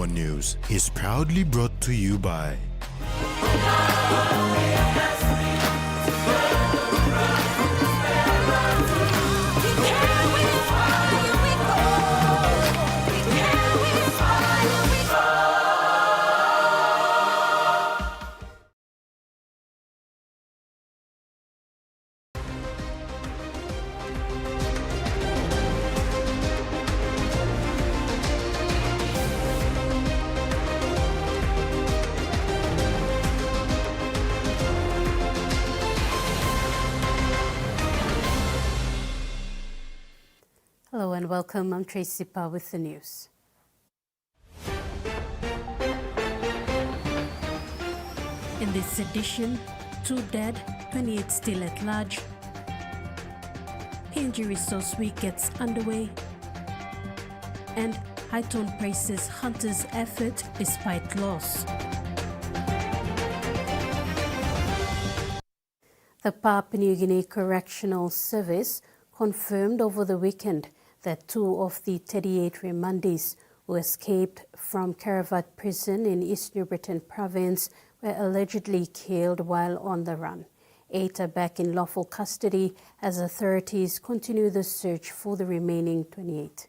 TVWAN News is proudly brought to you by Hello and welcome. I'm Tracy Pa with the news. In this edition, 2 dead, 28 still at large. PNG Resource Week gets underway. And Hightone praises hunters' effort despite loss. The Papua New Guinea Correctional Service confirmed over the weekend that 2 of the 38 remandees who escaped from Karavat prison in East New Britain province were allegedly killed while on the run. 8 are back in lawful custody as authorities continue the search for the remaining 28.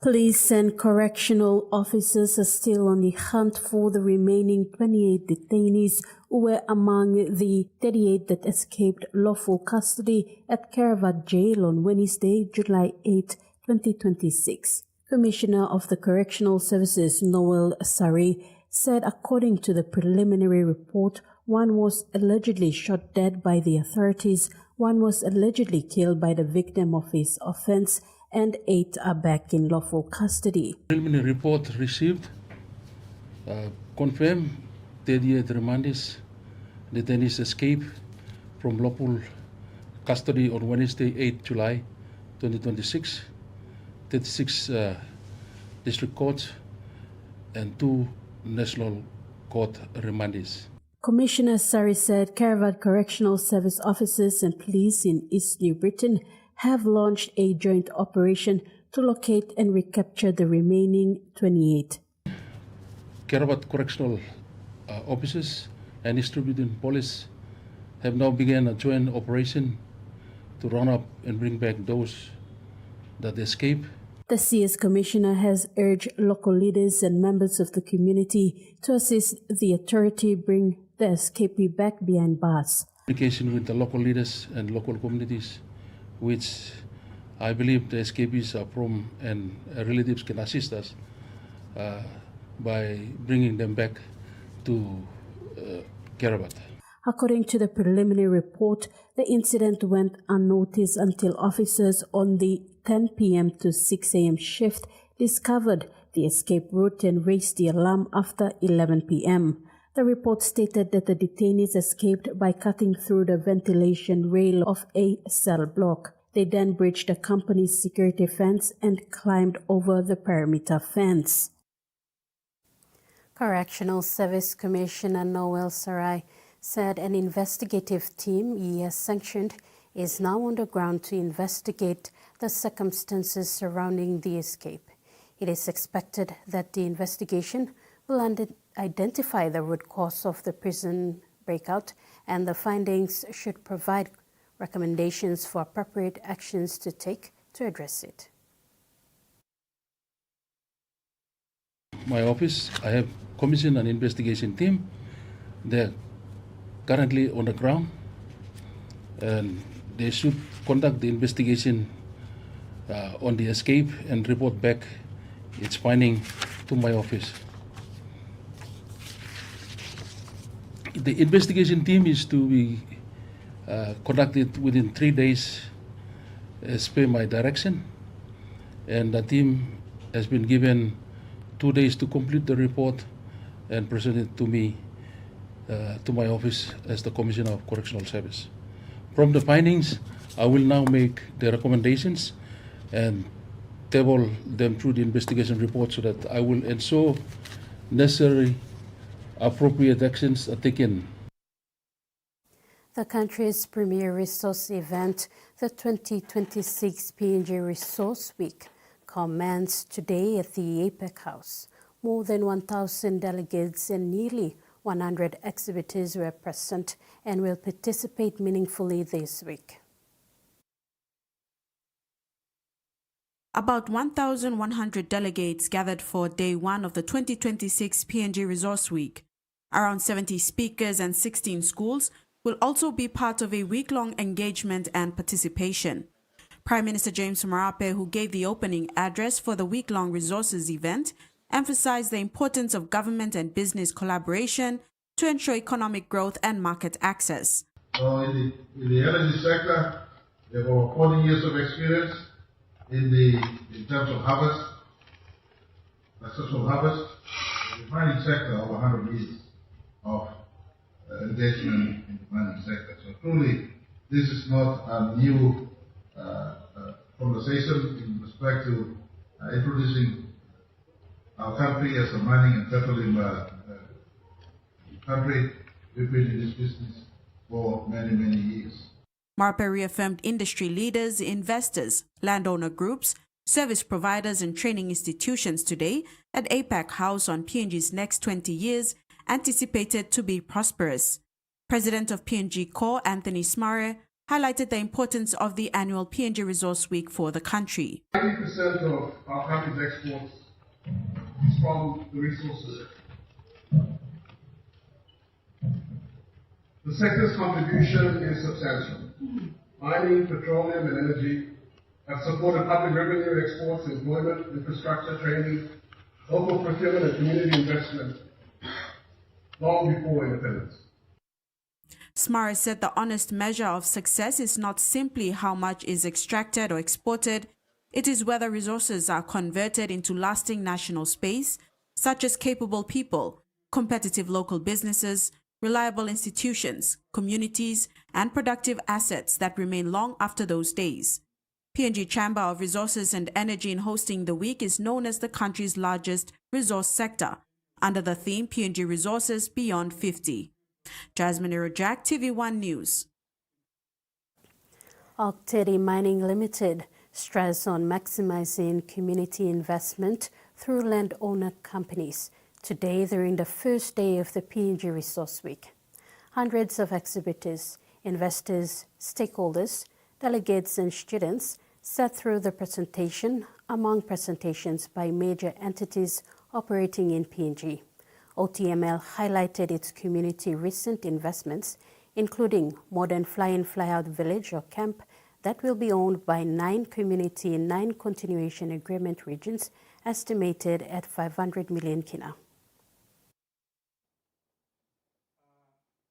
Police and correctional officers are still on the hunt for the remaining 28 detainees who were among the 38 that escaped lawful custody at Karavat Jail on Wednesday, July 8, 2026. Commissioner of the Correctional Services, Noel Sari, said according to the preliminary report, 1 was allegedly shot dead by the authorities, 1 was allegedly killed by the victim of his offense, and 8 are back in lawful custody. Preliminary report received confirmed 38 remandees detainees escape from lawful custody on Wednesday, 8 July 2026. 36 district courts and 2 national court remandees. Commissioner Sari said Karavat Correctional Service officers and police in East New Britain have launched a joint operation to locate and recapture the remaining 28. Karavat Correctional officers and East New Britain Police have now begun a joint operation to round up and bring back those that escape. The CS Commissioner has urged local leaders and members of the community to assist the authority bring the escapee back behind bars. Communication with the local leaders and local communities, which I believe the escapees are from, and relatives can assist us by bringing them back to Karavat. According to the preliminary report, the incident went unnoticed until officers on the 10 p.m. to 6 a.m. shift discovered the escape route and raised the alarm after 11 p.m. The report stated that the detainees escaped by cutting through the ventilation rail of a cell block. They then breached the company's security fence and climbed over the perimeter fence. Correctional Service Commissioner Noel Sarai said an investigative team he has sanctioned is now on the ground to investigate the circumstances surrounding the escape. It is expected that the investigation will identify the root cause of the prison breakout, and the findings should provide recommendations for appropriate actions to take to address it. My office, I have commissioned an investigation team. They're currently on the ground, and they should conduct the investigation on the escape and report back its finding to my office. The investigation team is to be conducted within 3 days as per my direction, and the team has been given 2 days to complete the report and present it to me, to my office as the Commissioner of Correctional Service. From the findings, I will now make the recommendations and table them through the investigation report so that I will ensure necessary appropriate actions are taken. The country's premier resource event, the 2026 PNG Resource Week, commenced today at the APEC House. More than 1,000 delegates and nearly 100 exhibitors were present and will participate meaningfully this week. About 1,100 delegates gathered for Day 1 of the 2026 PNG Resource Week. Around 70 speakers and 16 schools will also be part of a week-long engagement and participation. Prime Minister James Marape, who gave the opening address for the week-long resources event, emphasized the importance of government and business collaboration to ensure economic growth and market access. So in the energy sector, they have over 40 years of experience in terms of harvest, successful harvest. The refining sector, over 100 years of engagement in the mining sector. So truly, this is not a new conversation in respect to introducing our country as a mining and petroleum country. We've been in this business for many, many years. Marape reaffirmed industry leaders, investors, landowner groups, service providers and training institutions today at APEC House on PNG's next 20 years, anticipated to be prosperous. President of PNG Core, Anthony Smare, highlighted the importance of the annual PNG Resource Week for the country. 90% of our country's exports is from the resources sector. The sector's contribution is substantial. Mining, petroleum, and energy have supported public revenue, exports, employment, infrastructure, training, local procurement, and community investment long before independence. Smare said the honest measure of success is not simply how much is extracted or exported, it is whether resources are converted into lasting national space, such as capable people, competitive local businesses, reliable institutions, communities, and productive assets that remain long after those days. PNG Chamber of Resources and Energy in hosting the week is known as the country's largest resource sector, under the theme PNG Resources Beyond 50. Jasmine Irojak, TVWAN News. TVWAN Mining Limited stress on maximizing community investment through landowner companies. Today, during the first day of the PNG Resource Week, hundreds of exhibitors, investors, stakeholders, delegates and students sat through the presentation among presentations by major entities operating in PNG. OTML highlighted its community recent investments, including modern fly-in fly-out village or camp that will be owned by 9 community and 9 continuation agreement regions, estimated at 500 million kina.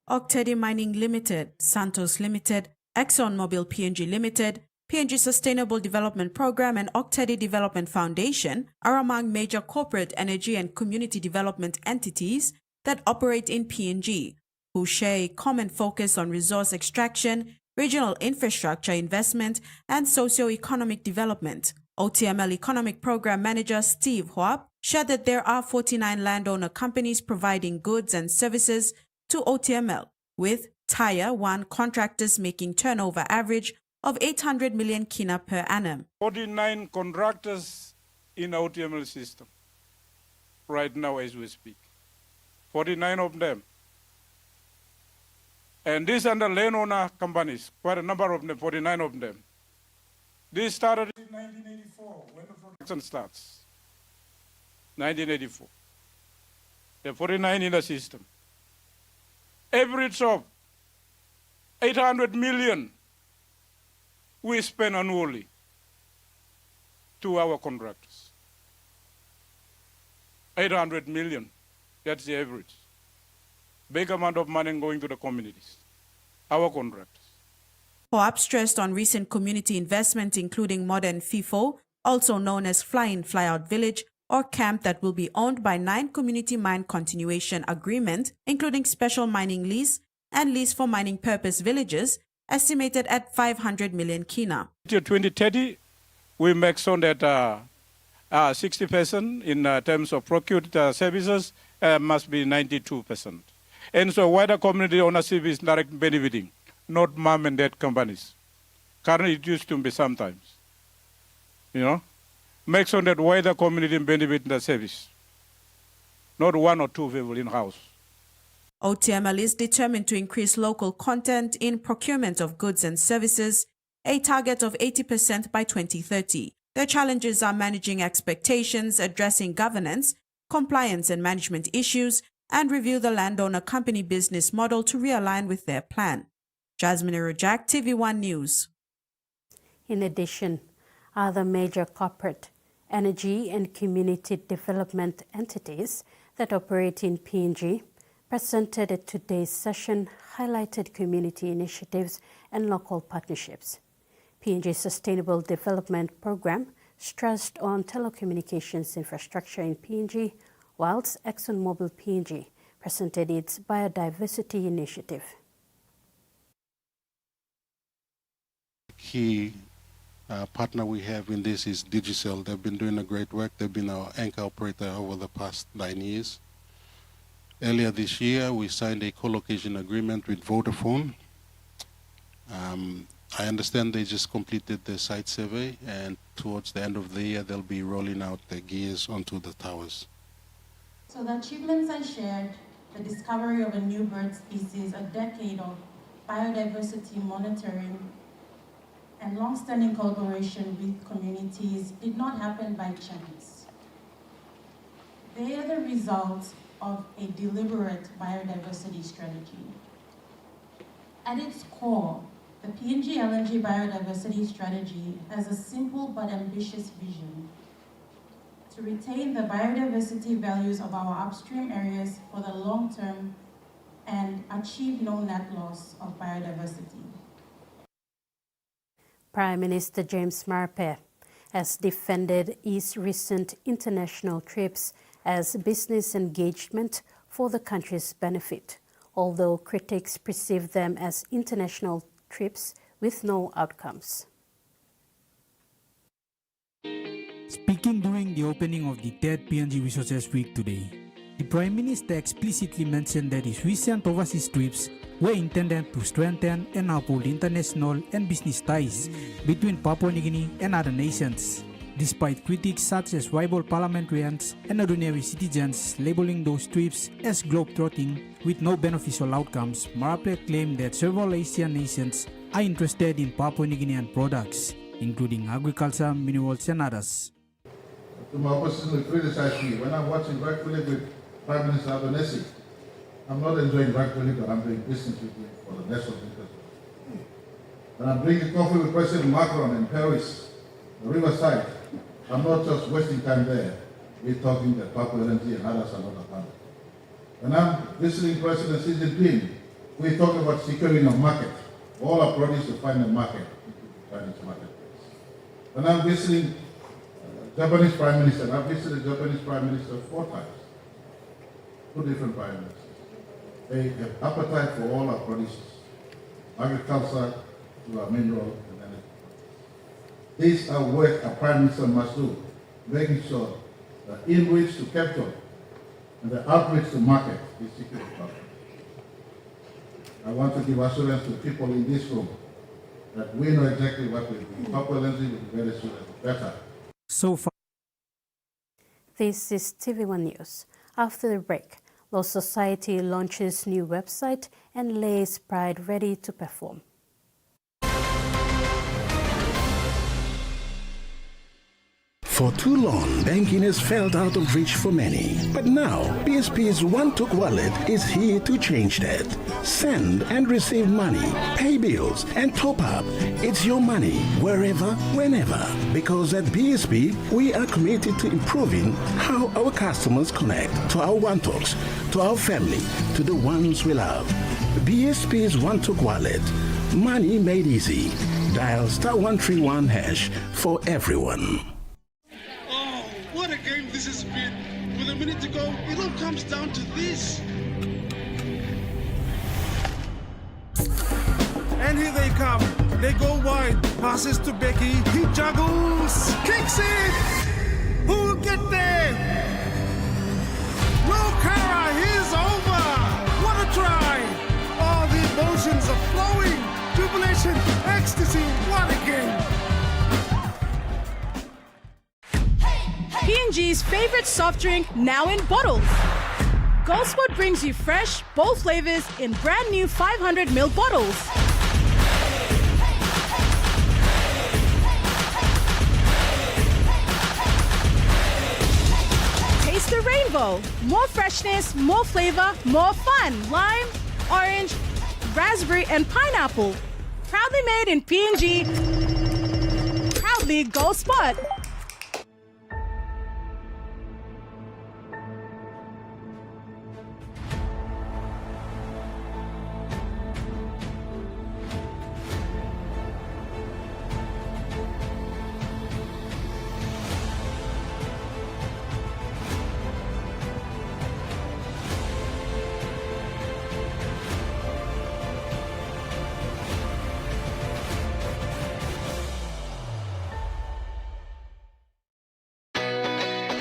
TVWAN Mining Limited, Santos Limited, ExxonMobil PNG Limited, PNG Sustainable Development Program and TVWAN Development Foundation are among major corporate energy and community development entities that operate in PNG, who share a common focus on resource extraction, regional infrastructure investment, and socio-economic development. OTML Economic Program Manager Steve Huap shared that there are 49 landowner companies providing goods and services to OTML, with Tier 1 contractors making turnover average of 800 million kina per annum. 49 contractors in OTML system right now as we speak. 49 of them. And these are the landowner companies, quite a number of them, 49 of them. This started in 1984 when the production starts. 1984. There are 49 in the system. Average of 800 million we spend annually to our contractors. 800 million, that's the average. Big amount of money going to the communities, our contractors. Huap stressed on recent community investment, including modern FIFO, also known as fly-in fly-out village, or camp that will be owned by 9 community mine continuation agreement, including special mining lease and lease for mining purpose villages, estimated at 500 million kina. Till 2030, we make sure that 60% in terms of procured services must be 92%. And so wider community ownership is direct benefiting, not mom and dad companies. Currently it used to be sometimes, you know. make sure that wider community benefit the service, not one or two people in-house. OTML is determined to increase local content in procurement of goods and services, a target of 80% by 2030. Their challenges are managing expectations, addressing governance, compliance and management issues, and review the landowner company business model to realign with their plan. Jasmine Rojak, TVWAN News. In addition, other major corporate, energy and community development entities that operate in PNG presented at today's session highlighted community initiatives and local partnerships. PNG's Sustainable Development Program stressed on telecommunications infrastructure in PNG, whilst ExxonMobil PNG presented its biodiversity initiative. Key partner we have in this is Digicel. They've been doing a great work. They've been our anchor operator over the past 9 years. Earlier this year, we signed a co-location agreement with Vodafone. I understand they just completed the site survey, and towards the end of the year, they'll be rolling out the gears onto the towers. So the achievements I shared, the discovery of a new bird species, a decade of biodiversity monitoring, and long-standing collaboration with communities did not happen by chance. They are the result of a deliberate biodiversity strategy. At its core, the PNG LNG biodiversity strategy has a simple but ambitious vision: to retain the biodiversity values of our upstream areas for the long term and achieve no net loss of biodiversity. Prime Minister James Marape has defended his recent international trips as business engagement for the country's benefit, although critics perceive them as international trips with no outcomes. Speaking during the opening of the 3rd PNG Resources Week today, the Prime Minister explicitly mentioned that his recent overseas trips were intended to strengthen and uphold international and business ties between Papua New Guinea and other nations. Despite critics such as rival parliamentarians and ordinary citizens labeling those trips as globe-trotting with no beneficial outcomes, Marape claimed that several Asian nations are interested in Papua New Guinean products, including agriculture, minerals, and others. To my opposition will criticize me when I'm watching rugby league with Prime Minister Albanese. I'm not enjoying rugby league, but I'm doing business with him for the national interest. When I'm drinking coffee with President Macron in Paris, the riverside, I'm not just wasting time there. We're talking that Papua LNG and others are not a part. When I'm visiting President Xi Jinping, we're talking about securing a market. All our produce to find a market into the Chinese marketplace. When I'm visiting Japanese Prime Minister, I've visited Japanese Prime Minister 4 times. 2 different Prime Ministers. They have appetite for all our produce, agriculture to our mineral and energy. These are work a Prime Minister must do, making sure that in-reach to capital and the outreach to market is secured. I want to give assurance to people in this room that we know exactly what we do. Papua LNG will be very soon better. So far. This is TVWAN News. After the break, Law Society launches new website and lays Pride ready to perform. For too long, banking has felt out of reach for many. But now, BSP's One-Took Wallet is here to change that. Send and receive money, pay bills, and top up. It's your money, wherever, whenever. Because at BSP, we are committed to improving how our customers connect to our One-Talks, to our family, to the ones we love. BSP's One-Took Wallet. Money made easy. Dial *131# for everyone. What a game this has been. With a minute to go, it all comes down to this. And here they come. They go wide. Passes to Becky. He juggles. Kicks it. Who will get there? No, Kara. He's over. What a try. All the emotions are flowing. Jubilation. Ecstasy. What a game. favorite soft drink now in bottles. GoSport brings you fresh, bold flavors in brand new 500ml bottles. Taste the rainbow. More freshness, more flavor, more fun. Lime, orange, raspberry, and pineapple. Proudly made in P&G. Proudly GoSport.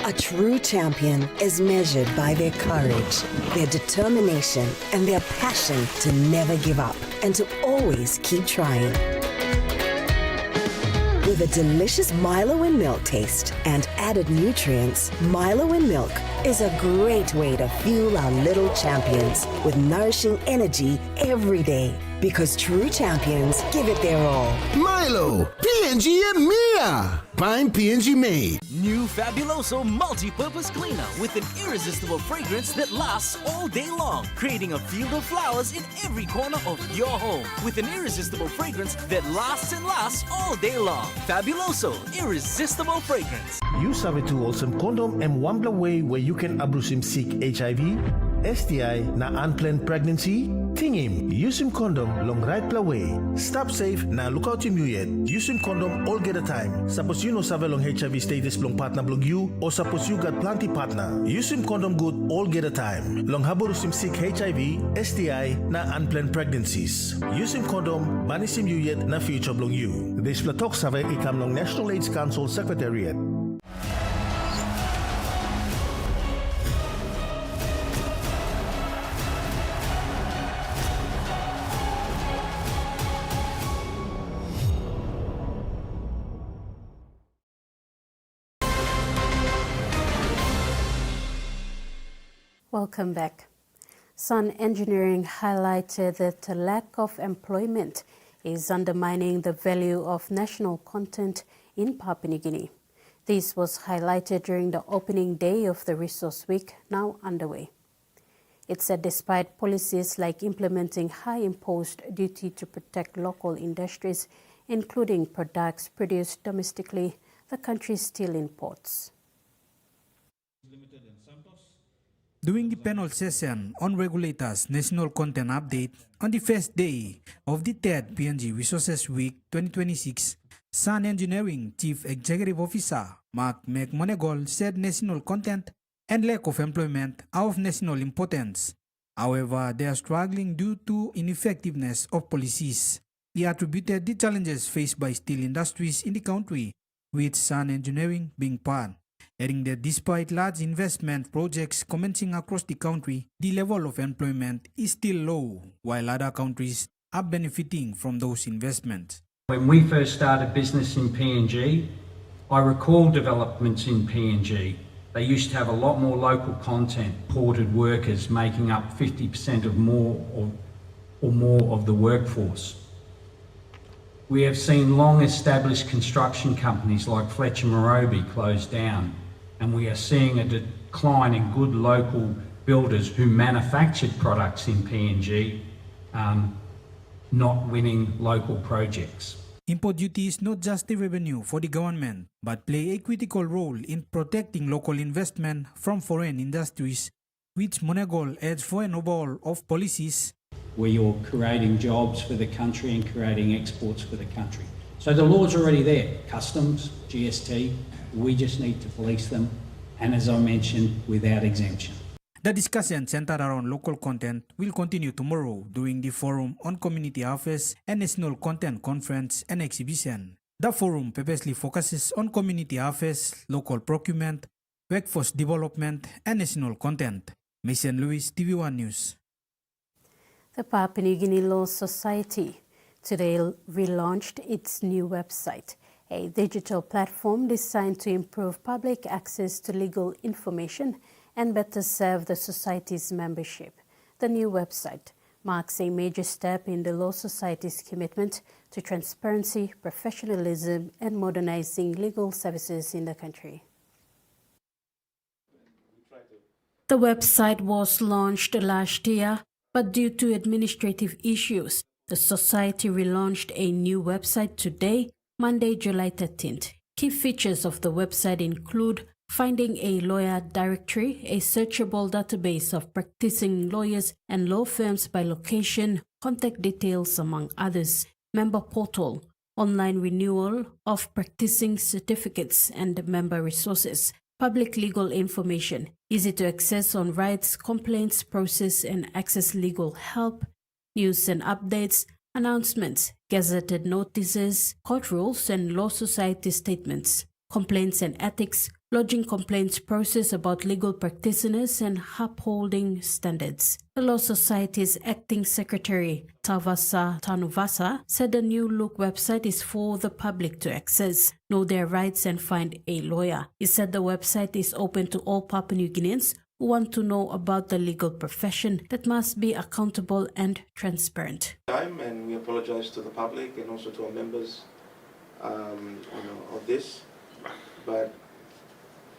A true champion is measured by their courage, their determination, and their passion to never give up and to always keep trying. With a delicious Milo in milk taste and added nutrients, Milo in milk is a great way to fuel our little champions with nourishing energy every day. Because true champions give it their all. Milo, P&G and Mia. Fine P&G made. New Fabuloso multi-purpose cleaner with an irresistible fragrance that lasts all day long, creating a field of flowers in every corner of your home. With an irresistible fragrance that lasts and lasts all day long. Fabuloso, irresistible fragrance. You sabi to awesome condom and one way where you can abrusim seek HIV, STI na unplanned pregnancy. Tingim, use him condom long right way. Stop safe na look out him yet. Use him condom all get a time. Suppose you know save long HIV status long partner blog you or suppose you got plenty partner. Use him condom good all get a time. Long haborus him seek HIV, STI na unplanned pregnancies. Use him condom banis him yet na future blog you. This platok save ikam long National AIDS Council Secretariat. Welcome back. Sun Engineering highlighted that the lack of employment is undermining the value of national content in Papua New Guinea. This was highlighted during the opening day of the Resource Week, now underway. It said despite policies like implementing high imposed duty to protect local industries, including products produced domestically, the country still imports. During the panel session on regulators' national content update on the first day of the third P&G Resources Week 2026, Sun Engineering Chief Executive Officer Mark McMonagall said national content and lack of employment are of national importance. However, they are struggling due to ineffectiveness of policies. He attributed the challenges faced by steel industries in the country, with Sun Engineering being part, adding that despite large investment projects commencing across the country, the level of employment is still low, while other countries are benefiting from those investments. When we first started business in PNG, I recall developments in PNG. They used to have a lot more local content, imported workers making up 50% of more of the workforce. We have seen long-established construction companies like Fletcher Morobe close down, and we are seeing a decline in good local builders who manufactured products in PNG not winning local projects. Import duty is not just a revenue for the government, but play a critical role in protecting local investment from foreign industries, which Monagall adds for an overhaul of policies. Where you're creating jobs for the country and creating exports for the country. So the law's already there, customs, GST, we just need to police them, and as I mentioned, without exemption. The discussion centered around local content will continue tomorrow during the Forum on Community Affairs and National Content Conference and Exhibition. The forum purposely focuses on community affairs, local procurement, workforce development, and national content. Mason Lewis, TVWAN News. The Papua New Guinea Law Society today relaunched its new website, a digital platform designed to improve public access to legal information and better serve the society's membership. The new website marks a major step in the Law Society's commitment to transparency, professionalism, and modernizing legal services in the country. The website was launched last year, but due to administrative issues, the Society relaunched a new website today, Monday, July 13th. Key features of the website include finding a lawyer directory, a searchable database of practicing lawyers and law firms by location, contact details, among others, member portal, online renewal of practicing certificates and member resources, public legal information, easy to access on rights, complaints, process and access legal help, news and updates, announcements, gazetted notices, court rules and law society statements, complaints and ethics, lodging complaints process about legal practitioners and upholding standards. The Law Society's acting secretary, Tavasa Tanuvasa, said the new look website is for the public to access, know their rights and find a lawyer. He said the website is open to all Papua New Guineans who want to know about the legal profession that must be accountable and transparent. And we apologize to the public and also to our members of this. But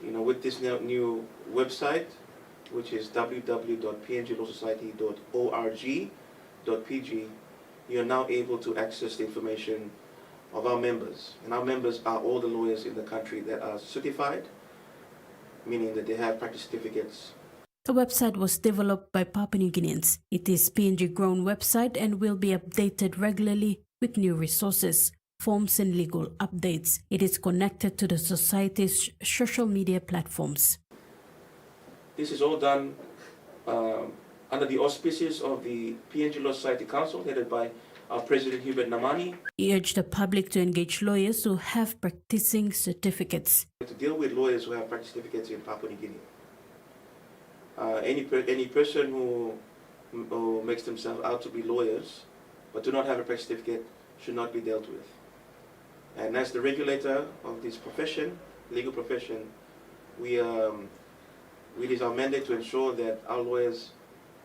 with this new website, which is www.pnglawsociety.org.pg, you're now able to access the information of our members. And our members are all the lawyers in the country that are certified, meaning that they have practice certificates. The website was developed by Papua New Guineans. It is PNG-grown website and will be updated regularly with new resources, forms and legal updates. It is connected to the Society's social media platforms. This is all done under the auspices of the PNG Law Society Council, headed by our President Hubert Namani. He urged the public to engage lawyers who have practicing certificates. To deal with lawyers who have practice certificates in Papua New Guinea. Any person who makes themselves out to be lawyers but do not have a practice certificate should not be dealt with. And as the regulator of this profession, legal profession, it is our mandate to ensure that our lawyers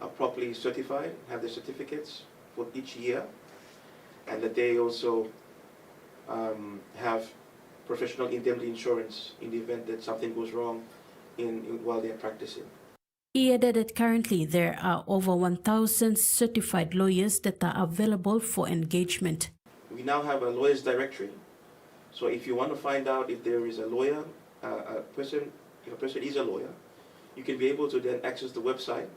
are properly certified, have their certificates for each year, and that they also have professional indemnity insurance in the event that something goes wrong while they are practicing. He added that currently there are over 1,000 certified lawyers that are available for engagement. We now have a lawyers directory. So if you want to find out if there is a lawyer, if a person is a lawyer, you can be able to then access the website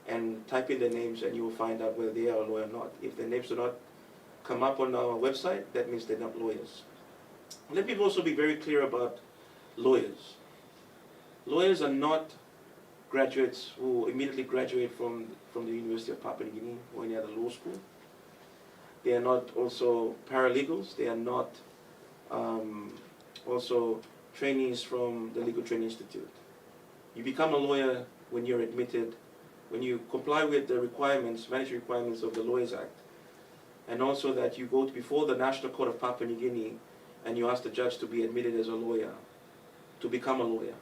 and type in their names and you will find out whether they are a lawyer or not. If their names do not come up on our website, that means they're not lawyers. Let me also be very clear about lawyers. Lawyers are not graduates who immediately graduate from the University of Papua New Guinea or any other law school. They are not also paralegals. They are not also trainees from the Legal Training Institute. You become a lawyer when you're admitted, when you comply with the requirements, mandatory requirements of the Lawyers Act, and also that you go before the National Court of Papua New Guinea and you ask the judge to be admitted as a lawyer, to become a lawyer.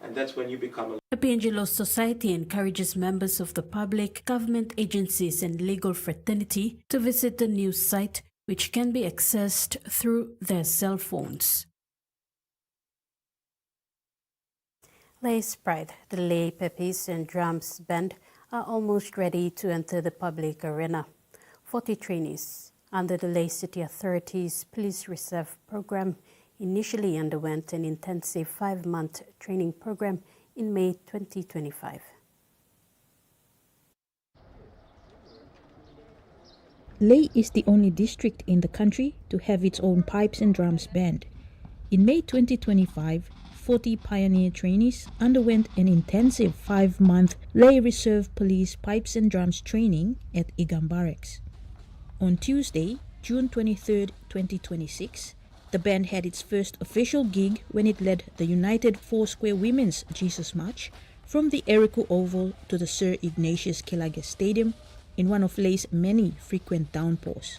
And that's when you become a lawyer. The PNG Law Society encourages members of the public, government agencies and legal fraternity to visit the new site, which can be accessed through their cell phones. Lace Pride, the Lay Pepis and Drums Band are almost ready to enter the public arena. 40 trainees under the Lay City Authority's Police Reserve program initially underwent an intensive 5-month training program in May 2025. Lay is the only district in the country to have its own pipes and drums band. In May 2025, 40 pioneer trainees underwent an intensive 5-month Lay Reserve Police Pipes and Drums training at Igam Barracks. On Tuesday, June 23, 2026, the band had its first official gig when it led the United Foursquare Women's Jesus March from the Eriku Oval to the Sir Ignatius Kelage Stadium in one of Lay's many frequent downpours.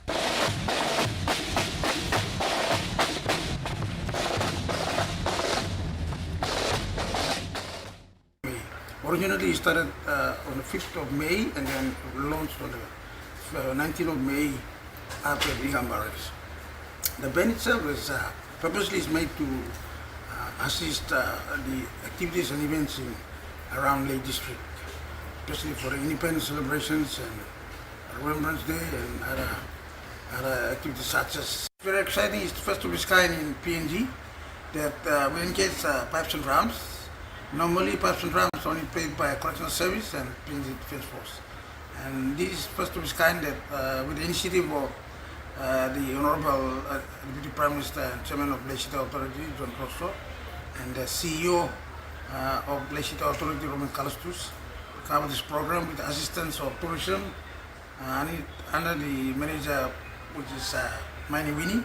Originally started on the 5th of May and then launched on the 19th of May after Brigham Barracks. The band itself is purposely is made to assist the activities and events around Lake District, especially for the independence celebrations and Remembrance Day and other activities such as. Very exciting, it's the first of its kind in PNG that we engage pipes and drums. Normally pipes and drums are only played by a correctional service and PNG Defense Force. And this is first of its kind that with the initiative of the Honorable Deputy Prime Minister and Chairman of Legislative Authority, John Rosso, and the CEO of Legislative Authority, Roman Kalastus, cover this program with the assistance of tourism under the manager, which is Miney Winnie.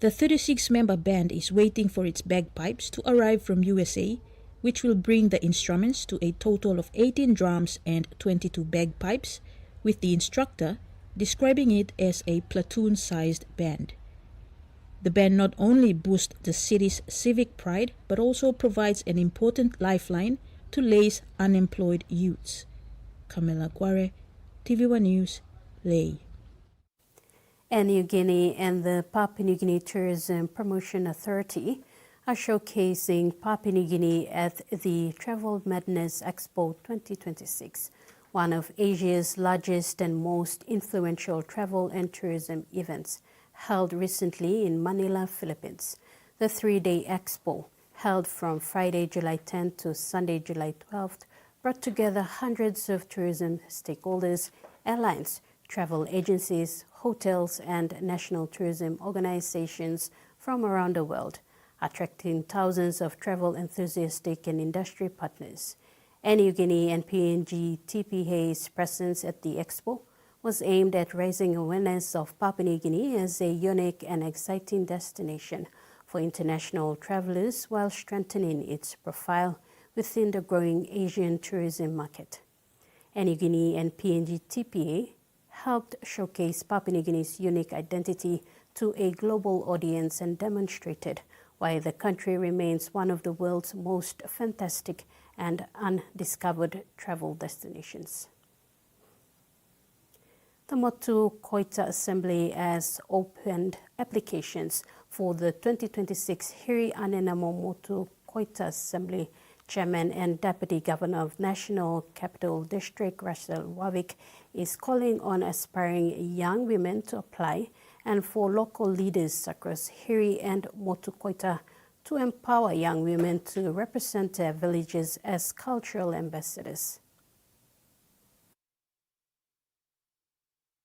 The 36-member band is waiting for its bagpipes to arrive from USA, which will bring the instruments to a total of 18 drums and 22 bagpipes, with the instructor describing it as a platoon-sized band. The band not only boosts the city's civic pride, but also provides an important lifeline to Lay's unemployed youths. Camilla Guare, TVWAN News, Lay. New Guinea and the Papua New Guinea Tourism Promotion Authority are showcasing Papua New Guinea at the Travel Madness Expo 2026, one of Asia's largest and most influential travel and tourism events, held recently in Manila, Philippines. The 3-day expo, held from Friday, July 10th to Sunday, July 12th, brought together hundreds of tourism stakeholders, airlines, travel agencies, hotels, and national tourism organizations from around the world, attracting thousands of travel enthusiastic and industry partners. New Guinea and PNG TPA's presence at the expo was aimed at raising awareness of Papua New Guinea as a unique and exciting destination for international travelers while strengthening its profile within the growing Asian tourism market. New Guinea and PNG TPA helped showcase Papua New Guinea's unique identity to a global audience and demonstrated why the country remains one of the world's most fantastic and undiscovered travel destinations. The Motu Koita Assembly has opened applications for the 2026 Hiri Anenamo Motu Koita Assembly Chairman and Deputy Governor of National Capital District, Russell Wavik, is calling on aspiring young women to apply and for local leaders across Hiri and Motu Koita to empower young women to represent their villages as cultural ambassadors.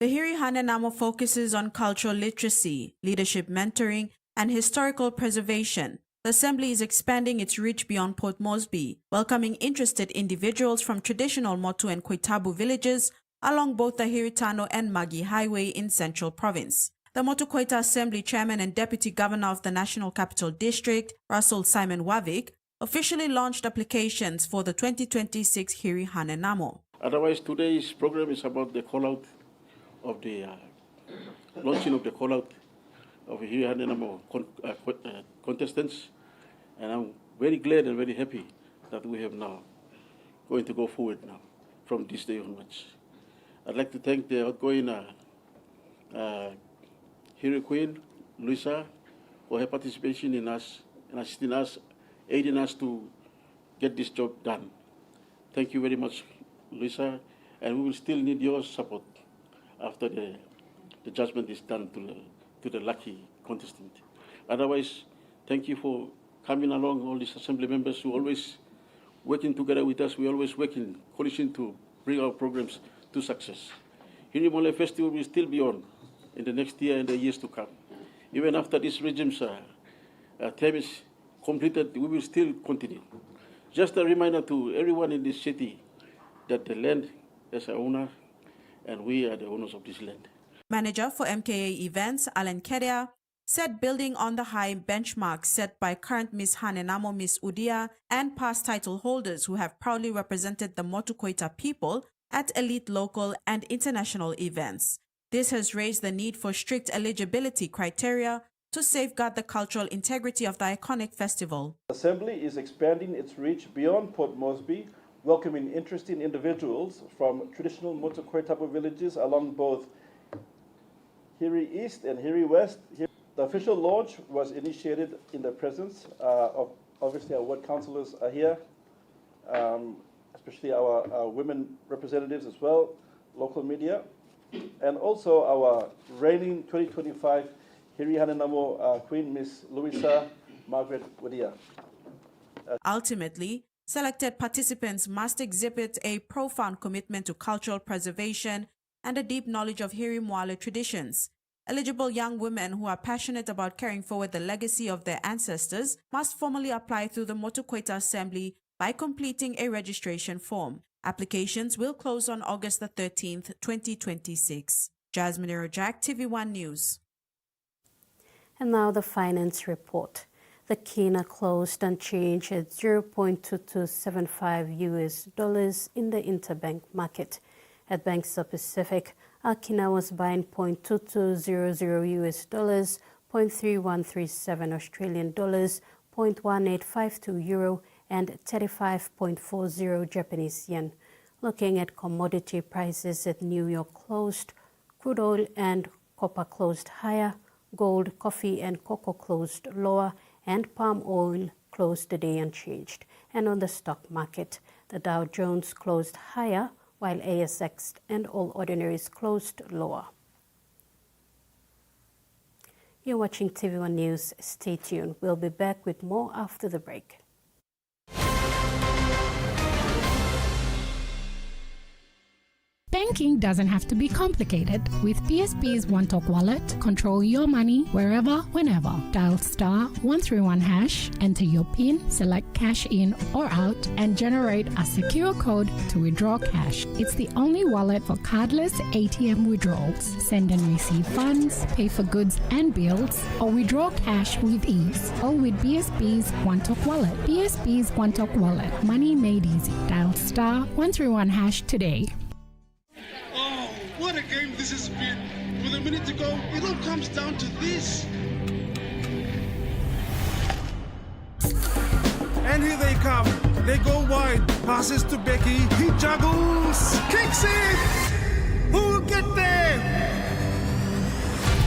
The Hiri Hanenamo focuses on cultural literacy, leadership mentoring, and historical preservation. The Assembly is expanding its reach beyond Port Moresby, welcoming interested individuals from traditional Motu and Koitabu villages along both the Hiritano and Magi Highway in Central Province. The Motu Koita Assembly Chairman and Deputy Governor of the National Capital District, Russell Simon Wavik, officially launched applications for the 2026 Hiri Hanenamo. Otherwise, today's program is about the call-out of the launching of the call-out of Hiri Hanenamo contestants, and I'm very glad and very happy that we have now going to go forward now from this day onwards. I'd like to thank the outgoing Hiri Queen, Luisa, for her participation in us and assisting us, aiding us to get this job done. Thank you very much, Luisa, and we will still need your support after the judgment is done to the lucky contestant. Otherwise, thank you for coming along, all these assembly members who always working together with us. We always work in coalition to bring our programs to success. Hiri Mole Festival will still be on in the next year and the years to come. Even after this regime's term is completed, we will still continue. Just a reminder to everyone in this city that the land is our owner and we are the owners of this land. Manager for MKA Events, Alan Kedia, said building on the high benchmarks set by current Miss Hanenamo, Miss Udia, and past title holders who have proudly represented the Motu Koita people at elite local and international events. This has raised the need for strict eligibility criteria to safeguard the cultural integrity of the iconic festival. The Assembly is expanding its reach beyond Port Moresby welcoming interesting individuals from traditional Motokoitapa villages along both Hiri East and Hiri West. The official launch was initiated in the presence of, obviously, our ward councillors are here, especially our women representatives as well, local media, and also our reigning 2025 Hiri Hanenamo Queen, Miss Louisa Margaret Wadia. Ultimately, selected participants must exhibit a profound commitment to cultural preservation and a deep knowledge of Hiri Moale traditions. Eligible young women who are passionate about carrying forward the legacy of their ancestors must formally apply through the Motokoita Assembly by completing a registration form. Applications will close on August the 13th, 2026. Jasmine Rojak, TVWAN News. And now the finance report. The Kina closed unchanged at $0.2275 US in the interbank market. At Bank Pacific, our Kina was buying $0.2200 US, $0.3137 Australian dollars, $0.1852 euro, and 35.40 Japanese yen. Looking at commodity prices at New York closed, crude oil and copper closed higher, gold, coffee, and cocoa closed lower, and palm oil closed the day unchanged. And on the stock market, the Dow Jones closed higher, while ASX and all ordinaries closed lower. You're watching TV1 News. Stay tuned. We'll be back with more after the break. Banking doesn't have to be complicated. With PSP's One Talk Wallet, control your money wherever, whenever. Dial *131#, enter your PIN, select cash in or out, and generate a secure code to withdraw cash. It's the only wallet for cardless ATM withdrawals. Send and receive funds, pay for goods and bills, or withdraw cash with ease. All with PSP's One Talk Wallet. PSP's One Talk Wallet. Money made easy. Dial *131# today. What a game this has been. With a minute to go, it all comes down to this. And here they come. They go wide. Passes to Becky. He juggles. Kicks it. Who will get there?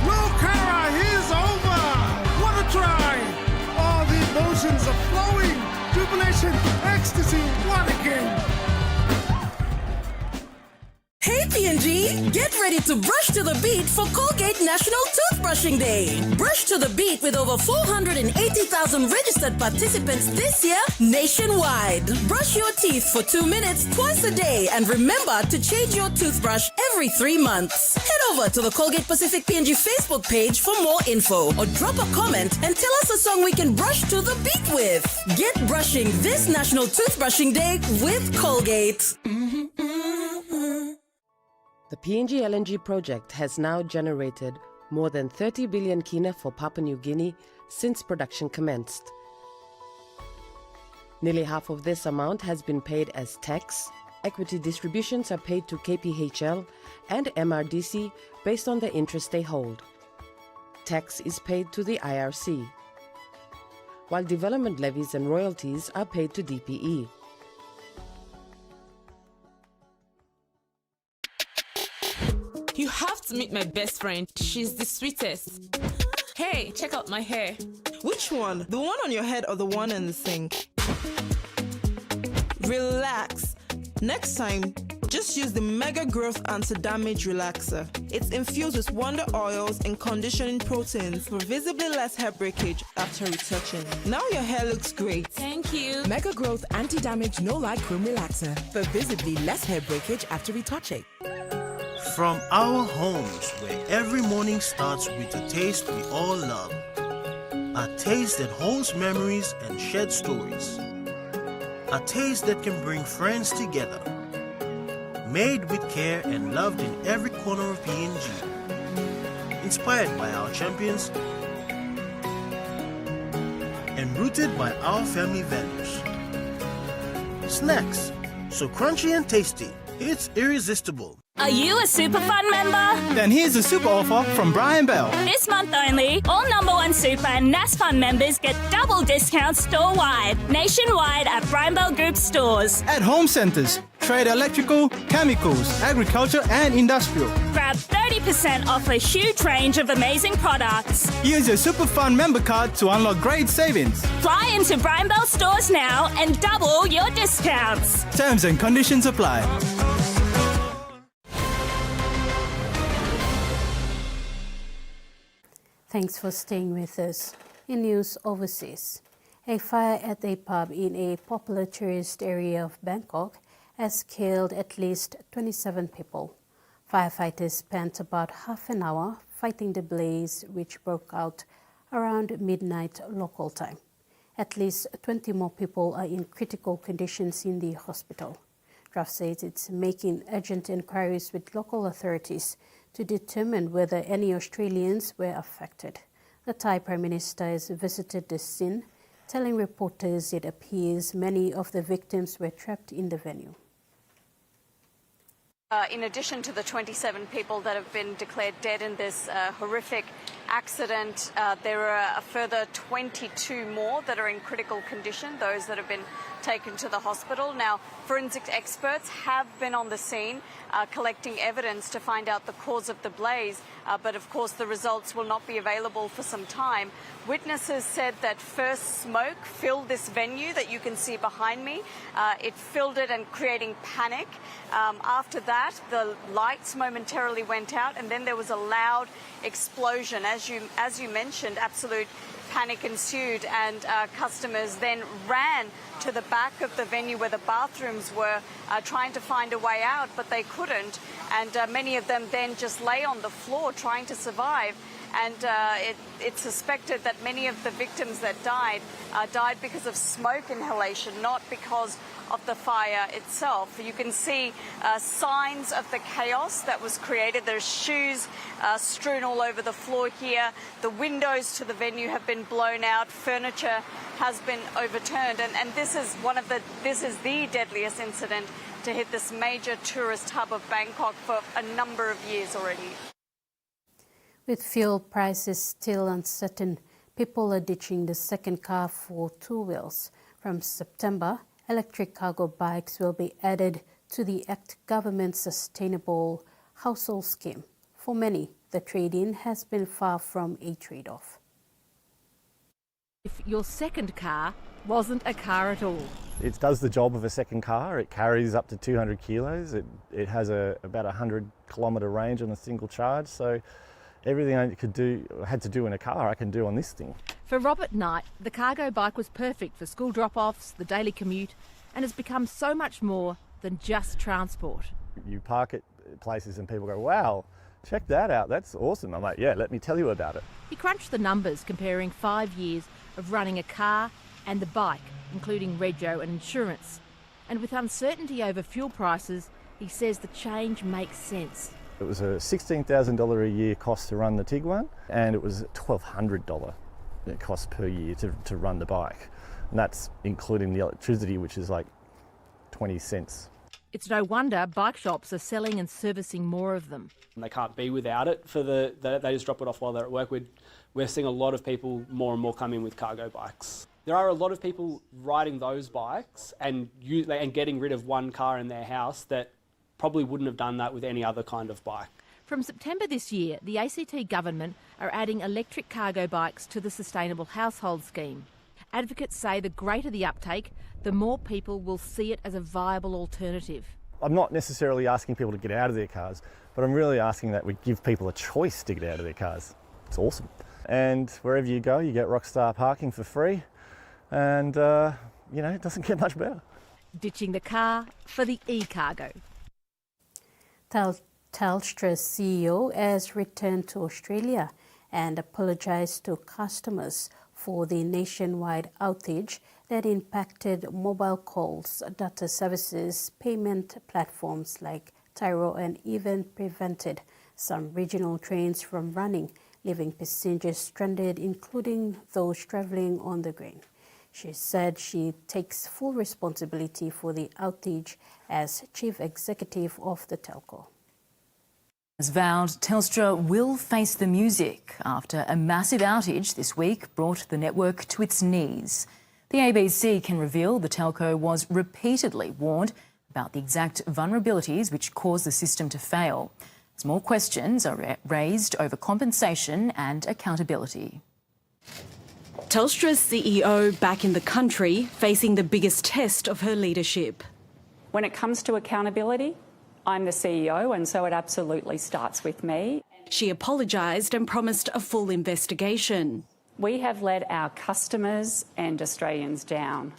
Will Cara. He's over. What a try. All the emotions are flowing. Jubilation. Ecstasy. What a game. Hey P&G, get ready to brush to the beat for Colgate National Toothbrushing Day. Brush to the beat with over 480,000 registered participants this year nationwide. Brush your teeth for 2 minutes twice a day and remember to change your toothbrush every 3 months. Head over to the Colgate Pacific P&G Facebook page for more info or drop a comment and tell us a song we can brush to the beat with. Get brushing this National Toothbrushing Day with Colgate. The PNG LNG project has now generated more than 30 billion kina for Papua New Guinea since production commenced. Nearly half of this amount has been paid as tax. Equity distributions are paid to KPHL and MRDC based on the interest they hold. Tax is paid to the IRC, while development levies and royalties are paid to DPE. You have to meet my best friend. She's the sweetest. Hey, check out my hair. Which one? The one on your head or the one in the sink? Relax. Next time, just use the Mega Growth Anti-Damage Relaxer. It's infused with wonder oils and conditioning proteins for visibly less hair breakage after retouching. Now your hair looks great. Thank you. Mega Growth Anti-Damage No Light Cream Relaxer for visibly less hair breakage after retouching. From our homes, where every morning starts with a taste we all love. A taste that holds memories and sheds stories. A taste that can bring friends together. Made with care and loved in every corner of PNG. Inspired by our champions and rooted by our family values. Snacks, so crunchy and tasty, it's irresistible. Are you a Superfund member? Then here's a super offer from Brian Bell. This month only, all Number One Super and NASFund members get double discounts store-wide, nationwide at Brian Bell Group stores. At home centres, trade electrical, chemicals, agriculture and industrial. Grab 30% off a huge range of amazing products. Use your Superfund member card to unlock great savings. Fly into Brian Bell stores now and double your discounts. Terms and conditions apply. Thanks for staying with us. In news overseas, a fire at a pub in a popular tourist area of Bangkok has killed at least 27 people. Firefighters spent about half an hour fighting the blaze, which broke out around midnight local time. At least 20 more people are in critical conditions in the hospital. Draft says it's making urgent inquiries with local authorities to determine whether any Australians were affected. The Thai Prime Minister has visited the scene, telling reporters it appears many of the victims were trapped in the venue. In addition to the 27 people that have been declared dead in this horrific accident, there are a further 22 more that are in critical condition, those that have been taken to the hospital. Now, forensic experts have been on the scene collecting evidence to find out the cause of the blaze, but of course the results will not be available for some time. Witnesses said that first smoke filled this venue that you can see behind me. It filled it and creating panic. After that, the lights momentarily went out and then there was a loud explosion. As you mentioned, absolute panic ensued and customers then ran to the back of the venue where the bathrooms were, trying to find a way out, but they couldn't. And many of them then just lay on the floor trying to survive. And it's suspected that many of the victims that died because of smoke inhalation, not because of the fire itself. You can see signs of the chaos that was created. There's shoes strewn all over the floor here. The windows to the venue have been blown out. Furniture has been overturned. And this is the deadliest incident to hit this major tourist hub of Bangkok for a number of years already. With fuel prices still uncertain, people are ditching the second car for two wheels. From September, electric cargo bikes will be added to the ACT government's sustainable household scheme. For many, the trade-in has been far from a trade-off. If your second car wasn't a car at all. It does the job of a second car. It carries up to 200 kilos. It has about 100-kilometre range on a single charge. So everything I had to do in a car, I can do on this thing. For Robert Knight, the cargo bike was perfect for school drop-offs, the daily commute, and has become so much more than just transport. You park at places and people go, wow, check that out, that's awesome. I'm like, yeah, let me tell you about it. He crunched the numbers comparing 5 years of running a car and the bike, including rego and insurance. And with uncertainty over fuel prices, he says the change makes sense. It was a $16,000 a year cost to run the TVWAN, and it was $1,200 cost per year to run the bike. And that's including the electricity, which is like 20 cents. It's no wonder bike shops are selling and servicing more of them. They can't be without it. They just drop it off while they're at work. We're seeing a lot of people more and more come in with cargo bikes. There are a lot of people riding those bikes and getting rid of one car in their house that probably wouldn't have done that with any other kind of bike. From September this year, the ACT government are adding electric cargo bikes to the Sustainable Household Scheme. Advocates say the greater the uptake, the more people will see it as a viable alternative. I'm not necessarily asking people to get out of their cars, but I'm really asking that we give people a choice to get out of their cars. It's awesome. And wherever you go, you get Rockstar parking for free, and it doesn't get much better. Ditching the car for the e-cargo. Telstra's CEO has returned to Australia and apologised to customers for the nationwide outage that impacted mobile calls, data services, payment platforms like Tyro, and even prevented some regional trains from running, leaving passengers stranded, including those travelling on the grain. She said she takes full responsibility for the outage as chief executive of the telco. As vowed, Telstra will face the music after a massive outage this week brought the network to its knees. The ABC can reveal the telco was repeatedly warned about the exact vulnerabilities which caused the system to fail. As more questions are raised over compensation and accountability. Telstra's CEO back in the country, facing the biggest test of her leadership. When it comes to accountability, I'm the CEO, and so it absolutely starts with me. She apologised and promised a full investigation. We have let our customers and Australians down,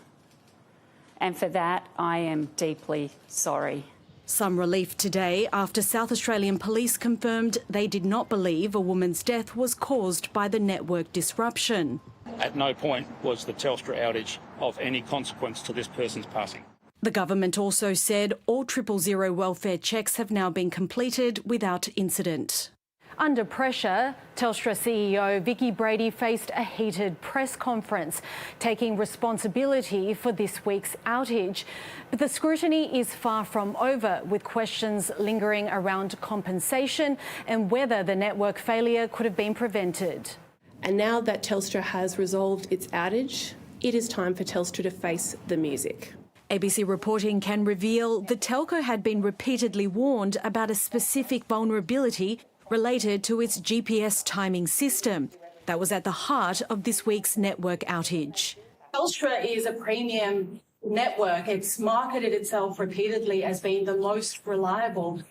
and for that I am deeply sorry. Some relief today after South Australian police confirmed they did not believe a woman's death was caused by the network disruption. At no point was the Telstra outage of any consequence to this person's passing. The government also said all 000 welfare checks have now been completed without incident. Under pressure, Telstra CEO Vicky Brady faced a heated press conference, taking responsibility for this week's outage. But the scrutiny is far from over, with questions lingering around compensation and whether the network failure could have been prevented. And now that Telstra has resolved its outage, it is time for Telstra to face the music. ABC reporting can reveal the telco had been repeatedly warned about a specific vulnerability related to its GPS timing system that was at the heart of this week's network outage. Telstra is a premium network. It's marketed itself repeatedly as being the most reliable.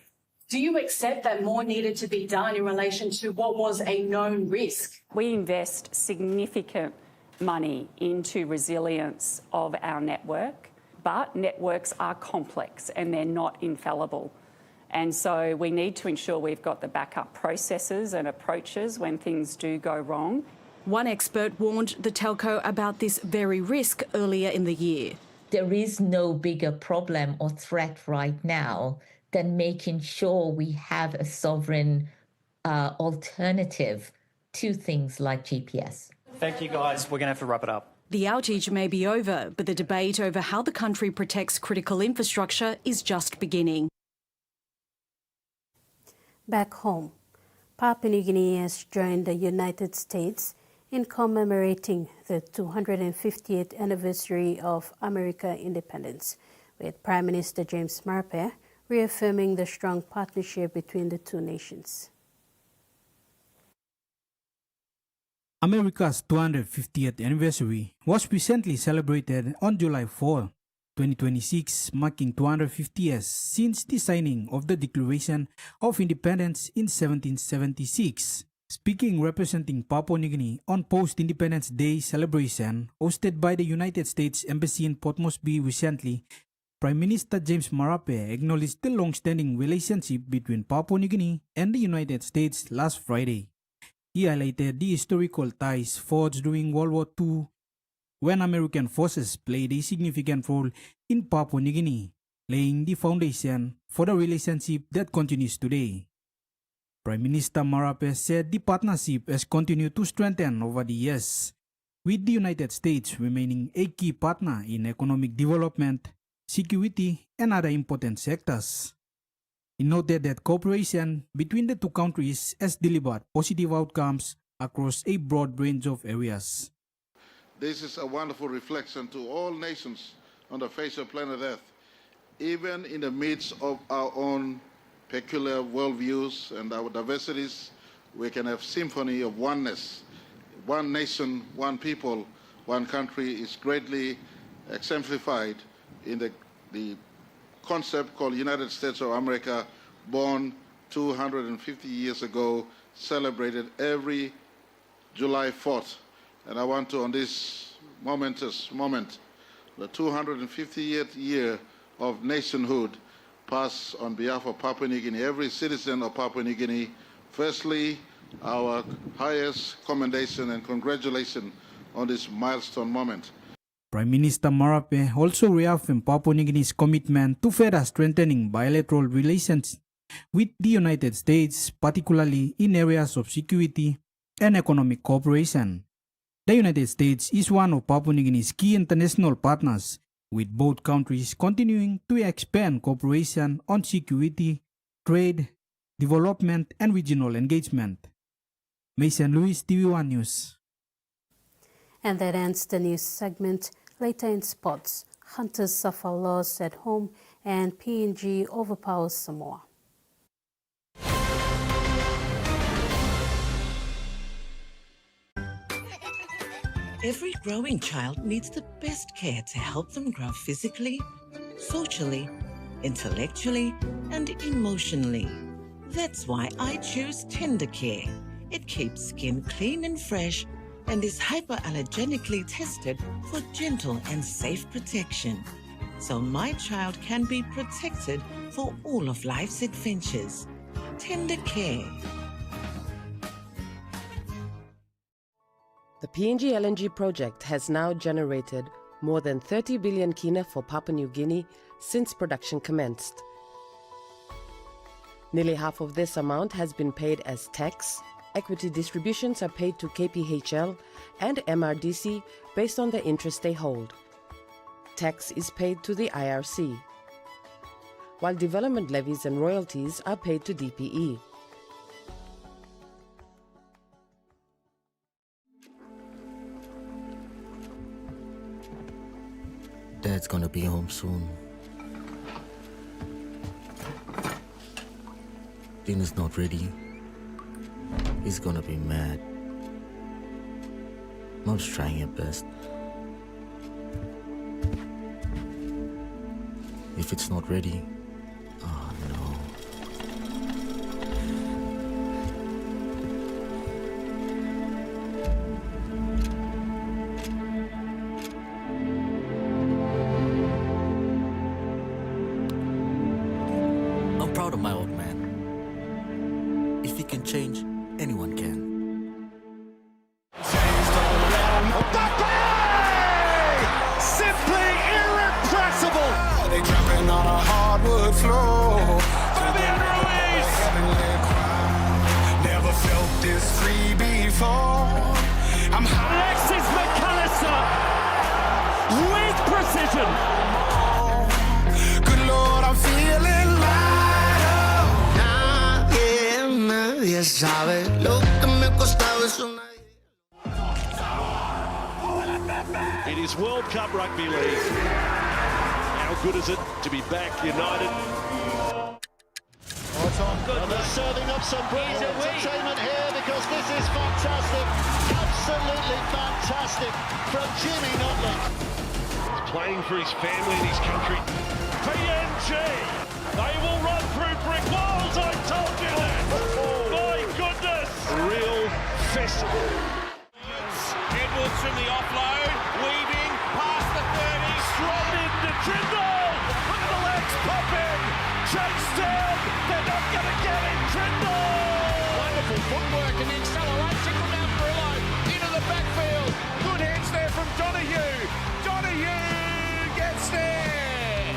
Do you accept that more needed to be done in relation to what was a known risk? We invest significant money into resilience of our network, but networks are complex and they're not infallible. And so we need to ensure we've got the backup processes and approaches when things do go wrong. One expert warned the telco about this very risk earlier in the year. There is no bigger problem or threat right now than making sure we have a sovereign alternative to things like GPS. Thank you, guys. We're going to have to wrap it up. The outage may be over, but the debate over how the country protects critical infrastructure is just beginning. Back home, Papua New Guinea has joined the United States in commemorating the 250th anniversary of American independence, with Prime Minister James Marape reaffirming the strong partnership between the two nations. America's 250th anniversary was recently celebrated on July 4, 2026, marking 250 years since the signing of the Declaration of Independence in 1776. Speaking representing Papua New Guinea on Post-Independence Day celebration hosted by the United States Embassy in Port Moresby recently, Prime Minister James Marape acknowledged the long-standing relationship between Papua New Guinea and the United States last Friday. He highlighted the historical ties forged during World War II, when American forces played a significant role in Papua New Guinea, laying the foundation for the relationship that continues today. Prime Minister Marape said the partnership has continued to strengthen over the years, with the United States remaining a key partner in economic development, security, and other important sectors. He noted that cooperation between the two countries has delivered positive outcomes across a broad range of areas. This is a wonderful reflection to all nations on the face of planet Earth. Even in the midst of our own peculiar worldviews and our diversities, we can have symphony of oneness. One nation, one people, one country is greatly exemplified in the concept called United States of America, born 250 years ago, celebrated every July 4th. And I want to, on this momentous moment, the 250th year of nationhood, pass on behalf of Papua New Guinea, every citizen of Papua New Guinea, firstly, our highest commendation and congratulations on this milestone moment. Prime Minister Marape also reaffirmed Papua New Guinea's commitment to further strengthening bilateral relations with the United States, particularly in areas of security and economic cooperation. The United States is one of Papua New Guinea's key international partners, with both countries continuing to expand cooperation on security, trade, development, and regional engagement. Mason Luis, TVWAN News. And that ends the news segment. Later in sports, Hunters suffer loss at home and PNG overpowers Samoa. Every growing child needs the best care to help them grow physically, socially, intellectually, and emotionally. That's why I choose Tender Care. It keeps skin clean and fresh and is hypoallergenically tested for gentle and safe protection. So my child can be protected for all of life's adventures. Tender Care. The PNG LNG project has now generated more than 30 billion kina for Papua New Guinea since production commenced. Nearly half of this amount has been paid as tax. Equity distributions are paid to KPHL and MRDC based on the interest they hold. Tax is paid to the IRC, while development levies and royalties are paid to DPE. Dad's gonna be home soon. Dinner's not ready. He's gonna be mad. Mom's trying her best. If it's not ready, oh no. I'm proud of my old man. If he can change, anyone can. Simply irrepressible! They jumping on a hardwood floor. Fabian Ruiz! Never felt this free before. I'm Alexis McAllister with precision. Good Lord, I'm feeling lighter. Nadie sabe lo que me costaba eso. It is World Cup Rugby League. How good is it to be back united? And they're serving up some brilliant entertainment here because this is fantastic. Absolutely fantastic from Jimmy Notley. He's playing for his family and his country. PNG, they will run through brick walls, I told you that. My goodness. Real festival. Edwards from the offload, weaving past the 30, straight into Trindle. Look at the legs popping. Chased down. They're not going to get him. Trindle. Wonderful footwork and the acceleration from Amarillo into the backfield. Good hands there from Donahue. Donahue gets there.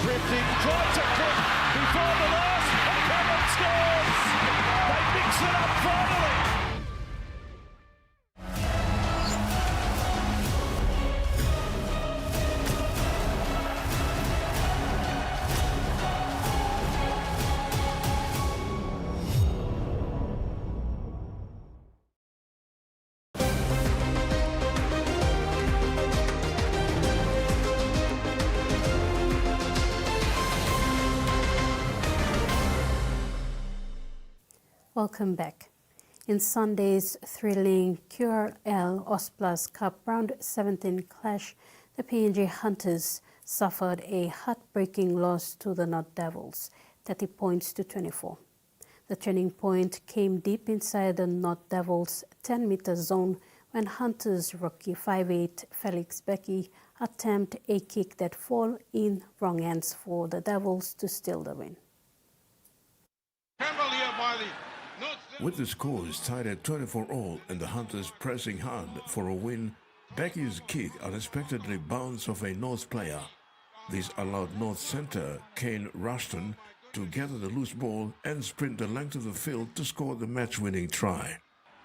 Drifting, tries to kick before the last. And Cameron scores. They mix it up finally. Welcome back. In Sunday's thrilling QRL Ausplas Cup Round 17 clash, the PNG Hunters suffered a heartbreaking loss to the North Devils, 30 points to 24. The turning point came deep inside the North Devils' 10-meter zone when Hunters rookie 5'8" Felix Becky attempted a kick that fell in wrong hands for the Devils to steal the win. With the scores tied at 24-all and the Hunters pressing hard for a win, Becky's kick unexpectedly bounced off a North player. This allowed North centre Kane Rushton to gather the loose ball and sprint the length of the field to score the match-winning try.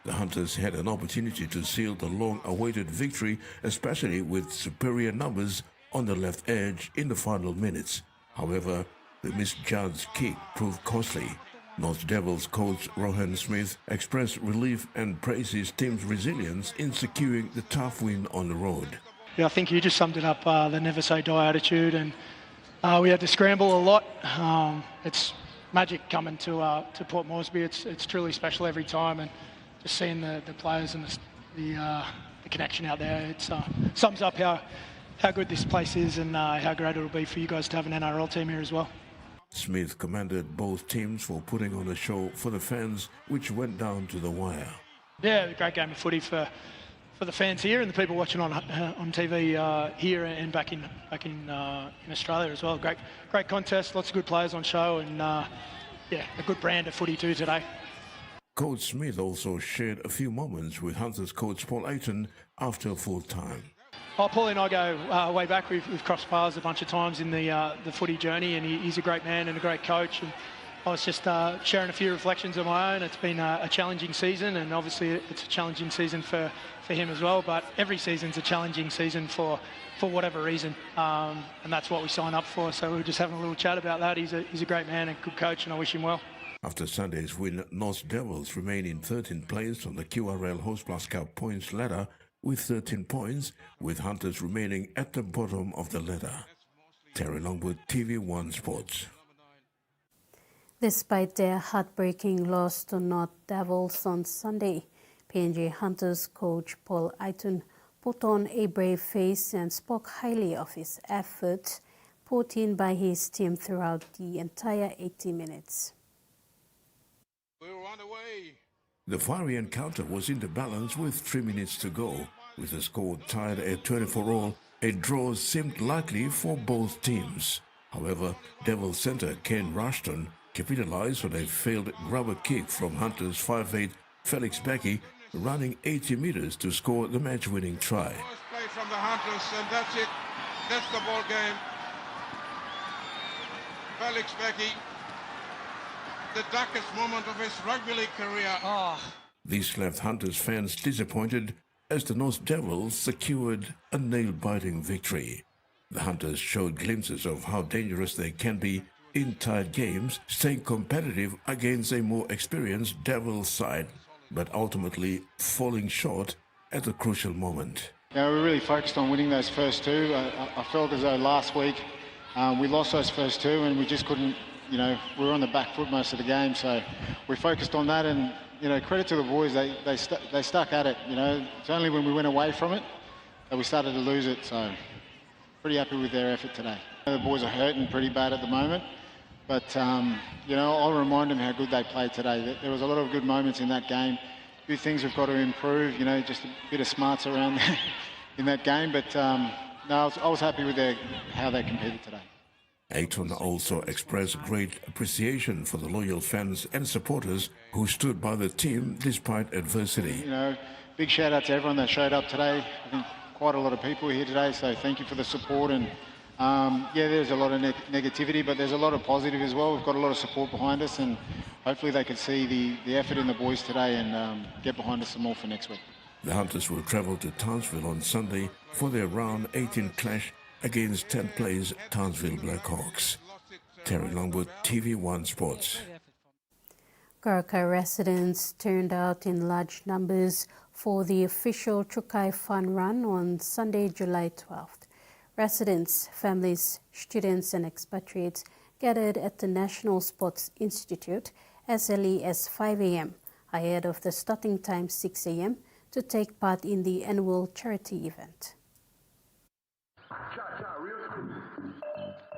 The Hunters had an opportunity to seal the long-awaited victory, especially with superior numbers on the left edge in the final minutes. However, the misjudged kick proved costly. North Devils coach Rohan Smith expressed relief and praised his team's resilience in securing the tough win on the road. Yeah, I think you just summed it up, the never say die attitude, and we had to scramble a lot. It's magic coming to Port Moresby. It's truly special every time, and just seeing the players and the connection out there, it sums up how good this place is and how great it'll be for you guys to have an NRL team here as well. Smith commended both teams for putting on a show for the fans, which went down to the wire. Yeah, a great game of footy for the fans here and the people watching on TV here and back in Australia as well. Great contest, lots of good players on show, and yeah, a good brand of footy too today. Coach Smith also shared a few moments with Hunters coach Paul Ayton after full time. Oh, Paulie and I go way back. We've crossed paths a bunch of times in the footy journey, and he's a great man and a great coach. And I was just sharing a few reflections of my own. It's been a challenging season, and obviously it's a challenging season for him as well. But every season's a challenging season for whatever reason, and that's what we sign up for. So we were just having a little chat about that. He's a great man and good coach, and I wish him well. After Sunday's win, North Devils remain in 13th place on the QRL Host Plus Cup points ladder with 13 points, with Hunters remaining at the bottom of the ladder. Terry Longwood, TV1 Sports. Despite their heartbreaking loss to North Devils on Sunday, PNG Hunters coach Paul Ayton put on a brave face and spoke highly of his efforts put in by his team throughout the entire 80 minutes. We were on the way. The fiery encounter was in the balance with 3 minutes to go. With the score tied at 24-all, a draw seemed likely for both teams. However, Devils centre Ken Rushton capitalized on a failed grubber kick from Hunters 5'8" Felix Becky, running 80 meters to score the match-winning try. First play from the Hunters, and that's it. That's the ball game. Felix Becky, the darkest moment of his rugby league career. This left Hunters fans disappointed as the North Devils secured a nail-biting victory. The Hunters showed glimpses of how dangerous they can be in tight games, staying competitive against a more experienced Devils side, but ultimately falling short at a crucial moment. Yeah, we really focused on winning those first two. I felt as though last week we lost those first two and we just couldn't, we were on the back foot most of the game, so we focused on that, and credit to the boys, they stuck at it. It's only when we went away from it that we started to lose it, so pretty happy with their effort today. The boys are hurting pretty bad at the moment, but I'll remind them how good they played today. There was a lot of good moments in that game. A few things we've got to improve, just a bit of smarts around in that game, but no, I was happy with how they competed today. Ayton also expressed great appreciation for the loyal fans and supporters who stood by the team despite adversity. Big shout out to everyone that showed up today. I think quite a lot of people here today, so thank you for the support. And there's a lot of negativity, but there's a lot of positive as well. We've got a lot of support behind us, and hopefully they can see the effort in the boys today and get behind us some more for next week. The Hunters will travel to Townsville on Sunday for their round 18 clash against 10th place Townsville Blackhawks. Terry Longwood, TV1 Sports. Gurkha residents turned out in large numbers for the official Chukai Fun Run on Sunday, July 12th. Residents, families, students and expatriates gathered at the National Sports Institute as early as 5 a.m. ahead of the starting time 6 a.m. to take part in the annual charity event.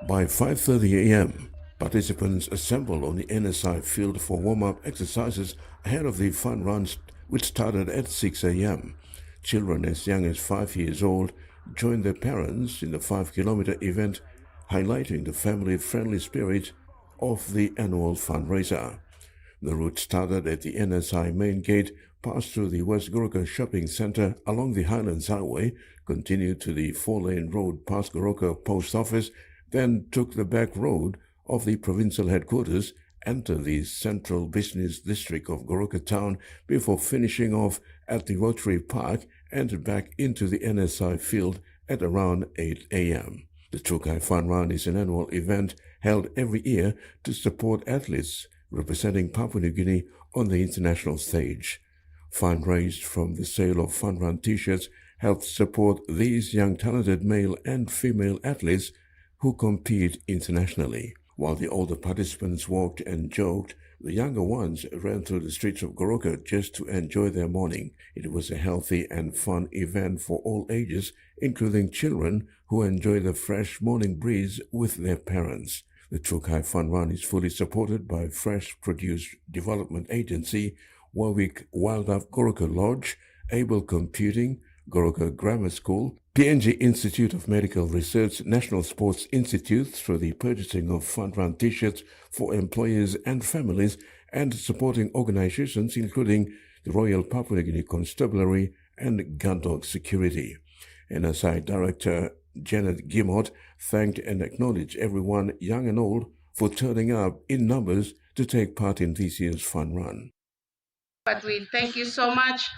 By 5:30 a.m., participants assembled on the NSI field for warm-up exercises ahead of the fun runs, which started at 6 a.m. Children as young as 5 years old joined their parents in the 5-kilometer event, highlighting the family-friendly spirit of the annual fundraiser. The route started at the NSI main gate, passed through the West Goroka Shopping Centre along the Highlands Highway, continued to the 4-lane road past Goroka Post Office, then took the back road of the provincial headquarters, entered the central business district of Goroka town before finishing off at the Rotary Park and back into the NSI field at around 8 a.m. The Chukai Fun Run is an annual event held every year to support athletes representing Papua New Guinea on the international stage. Funds raised from the sale of Fun Run t-shirts helped support these young talented male and female athletes who compete internationally. While the older participants walked and joked, the younger ones ran through the streets of Goroka just to enjoy their morning. It was a healthy and fun event for all ages, including children who enjoy the fresh morning breeze with their parents. The Trukai Fun Run is fully supported by Fresh Produce Development Agency, Warwick Wildlife Goroka Lodge, Able Computing, Goroka Grammar School, PNG Institute of Medical Research, National Sports Institute through the purchasing of Fun Run t-shirts for employees and families, and supporting organizations including the Royal Papua New Guinea Constabulary and Gun Dog Security. NSI Director Janet Gimot thanked and acknowledged everyone, young and old, for turning up in numbers to take part in this year's Fun Run. But we thank you so much.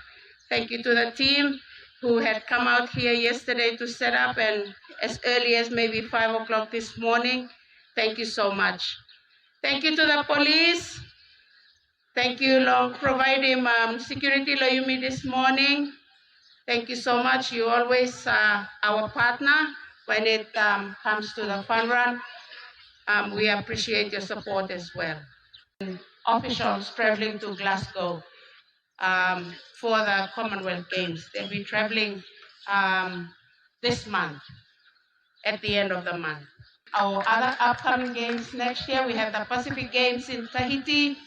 Thank you to the team who had come out here yesterday to set up, and as early as maybe 5 o'clock this morning. Thank you so much. Thank you to the police. Thank you for providing security Loyumi this morning. Thank you so much. You always our partner when it comes to the Fun Run. We appreciate your support as well. Officials traveling to Glasgow for the Commonwealth Games. They'll be traveling this month, at the end of the month. Our other upcoming games next year, we have the Pacific Games in Tahiti.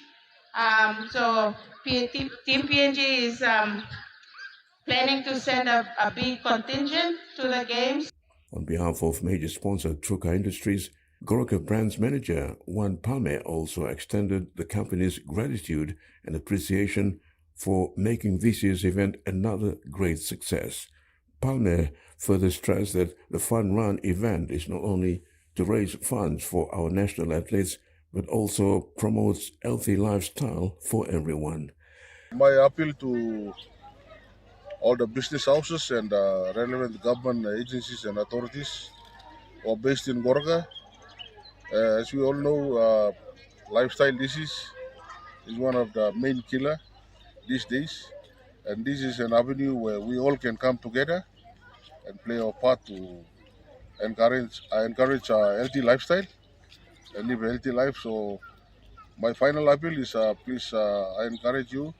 So Team PNG is planning to send a big contingent to the games. On behalf of major sponsor Truka Industries, Goroka Brands Manager Juan Palme also extended the company's gratitude and appreciation for making this year's event another great success. Palme further stressed that the Fun Run event is not only to raise funds for our national athletes, but also promotes healthy lifestyle for everyone. My appeal to all the business houses and relevant government agencies and authorities who are based in Goroka. As we all know, lifestyle disease is one of the main killer these days, and this is an avenue where we all can come together and play our part to encourage a healthy lifestyle and live a healthy life. So my final appeal is please, I encourage you.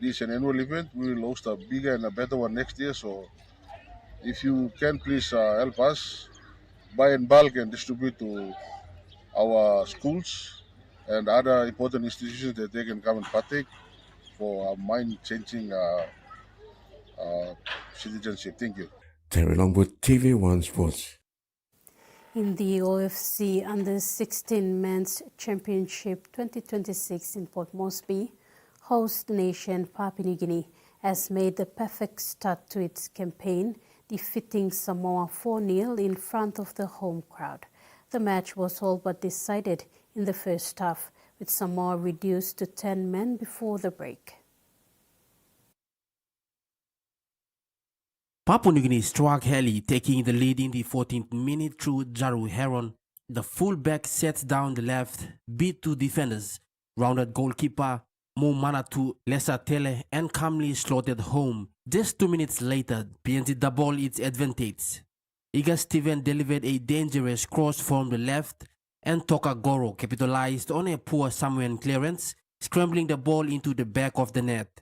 This is an annual event. We will host a bigger and a better one next year. So if you can, please help us buy in bulk and distribute to our schools and other important institutions that they can come and partake for mind-changing citizenship. Thank you. Terry Longwood, TVWAN Sports. In the OFC Under-16 Men's Championship 2026 in Port Moresby, host nation Papua New Guinea has made the perfect start to its campaign, defeating Samoa 4-0 in front of the home crowd. The match was all but decided in the first half, with Samoa reduced to 10 men before the break. Papua New Guinea struck early, taking the lead in the 14th minute through Jaru Heron. The fullback sets down the left, beat two defenders, rounded goalkeeper Mo Manatu Lesa Tele, and calmly slotted home. Just 2 minutes later, PNG doubled its advantage. Iga Steven delivered a dangerous cross from the left, and Toka Goro capitalized on a poor Samoan clearance, scrambling the ball into the back of the net.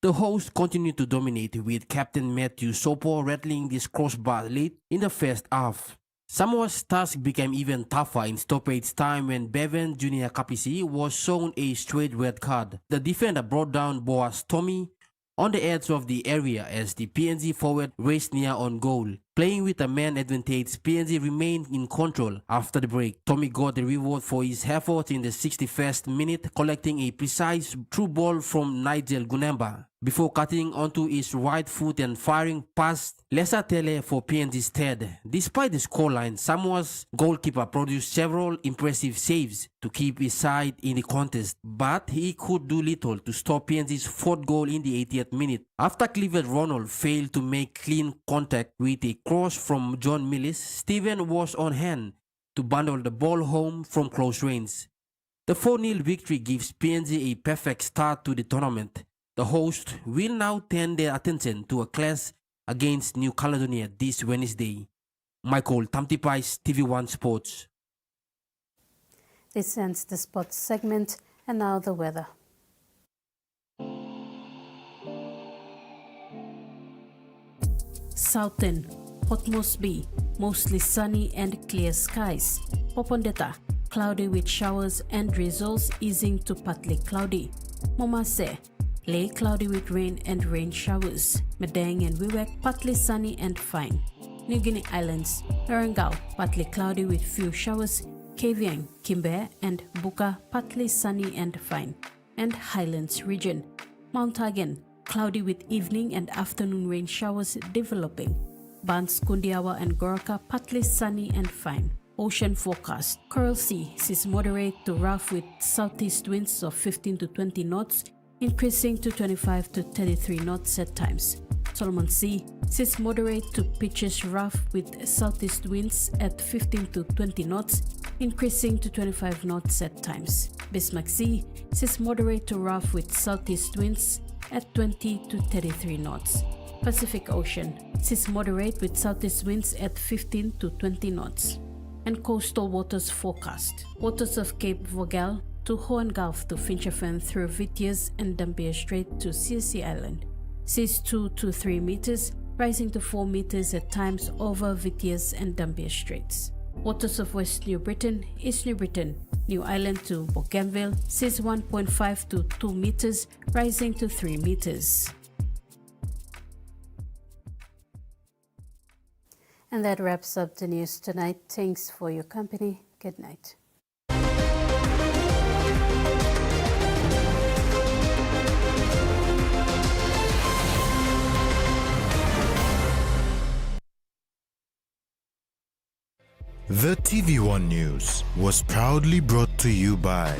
The hosts continued to dominate, with Captain Matthew Sopo rattling this crossbar lead in the first half. Samoa's task became even tougher in stoppage time when Bevan Junior Kapisi was shown a straight red card. The defender brought down Boas Tommy on the edge of the area as the PNG forward raced near on goal. Playing with a man advantage, PNG remained in control after the break. Tommy got the reward for his effort in the 61st minute, collecting a precise through ball from Nigel Gunemba before cutting onto his right foot and firing past Lesa Tele for PNG's third. Despite the scoreline, Samoa's goalkeeper produced several impressive saves to keep his side in the contest, but he could do little to stop PNG's fourth goal in the 80th minute. After Clifford Ronald failed to make clean contact with a cross from John Millis, Steven was on hand to bundle the ball home from close range. The 4-0 victory gives PNG a perfect start to the tournament. The hosts will now turn their attention to a clash against New Caledonia this Wednesday. Michael Tamtipais, TV1 Sports. This ends the sports segment, and now the weather. Southern, Port Moresby, mostly sunny and clear skies. Popondetta, cloudy with showers and drizzles easing to partly cloudy. Momase, Lay, cloudy with rain and rain showers. Madang and Wewak, partly sunny and fine. New Guinea Islands, Erangel, partly cloudy with few showers. Kavieng, Kimber and Buka, partly sunny and fine. And Highlands region, Mount Hagen, cloudy with evening and afternoon rain showers developing. Bans, Kundiawa and Goroka, partly sunny and fine. Ocean forecast, Coral Sea sees moderate to rough with southeast winds of 15 to 20 knots, increasing to 25 to 33 knots at times. Solomon Sea sees moderate to pitches rough with southeast winds at 15 to 20 knots, increasing to 25 knots at times. Bismarck Sea sees moderate to rough with southeast winds at 20 to 33 knots. Pacific Ocean sees moderate with southeast winds at 15 to 20 knots. And coastal waters forecast. Waters of Cape Vogel to Hoan Gulf to Finchafan through Vitiers and Dampier Strait to Circe Island. Seas 2 to 3 meters, rising to 4 meters at times over Vitiers and Dampier Straits. Waters of West New Britain, East New Britain, New Island to Bougainville, seas 1.5 to 2 meters, rising to 3 meters. And that wraps up the news tonight. Thanks for your company. Good night. The TV1 News was proudly brought to you by